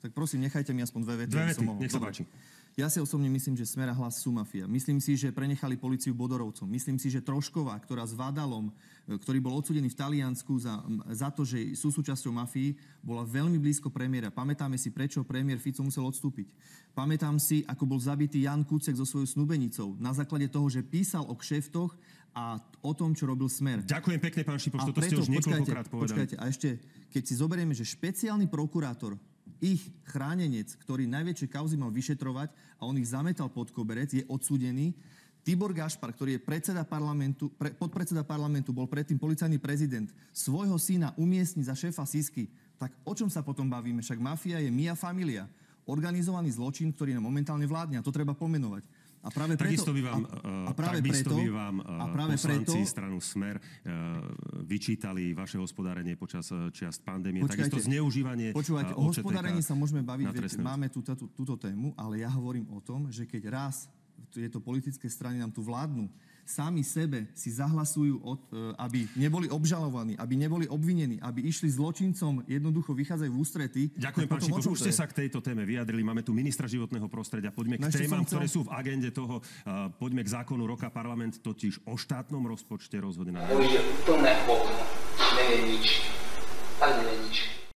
Tak prosím, nechajte mi aspoň dve vety. Nech sa páči. Ja si osobne myslím, že Smer a Hlas sú mafia. Myslím si, že prenechali políciu Bodorovcom. Myslím si, že Trošková, ktorá s Vádalom, ktorý bol odsúdený v Taliansku za to, že sú súčasťou mafii, bola veľmi blízko premiéra. Pamätáme si, prečo premiér Fico musel odstúpiť. Pamätám si, ako bol zabitý Ján Kuciak so svojou snúbenicou na základe toho, že písal o kšeftoch a o tom, čo robil Smer. Ďakujem pekne, pán Šipoš, toto ste už niekoľkokrát povedali. Počkajte, a ešte, keď si zoberieme, že špeciálny prokurátor, ich chránenec, ktorý najväčšie kauzy mal vyšetrovať a on ich zametal pod koberec, je odsúdený. Tibor Gašpar, ktorý je podpredseda parlamentu, bol predtým policajný prezident, svojho syna umiestni za šéfa Sisky. Tak o čom sa potom bavíme? Však mafia je mia familia. Organizovaný zločin, ktorý nám momentálne vládne. A to treba pomenovať. A práve takisto by vám poslanci stranu Smer vyčítali vaše hospodárenie počas čiast pandémie. Takisto zneužívanie. Počúvajte, o hospodárení sa môžeme baviť, viete, máme túto tému, ale ja hovorím o tom, že keď raz tieto politické strany nám tu vládnu, sami sebe si zahlasujú, aby neboli obžalovaní, aby neboli obvinení, aby išli zločincom, jednoducho vychádzajú v ústrety. Ďakujem, pán Šipoš, už ste sa k tejto téme vyjadrili. Máme tu ministra životného prostredia. Poďme k témam, ktoré sú v agende toho. Poďme k zákonu roka. Parlament totiž o štátnom rozpočte rozhodne. Boli, že úplné okno, nie je nič.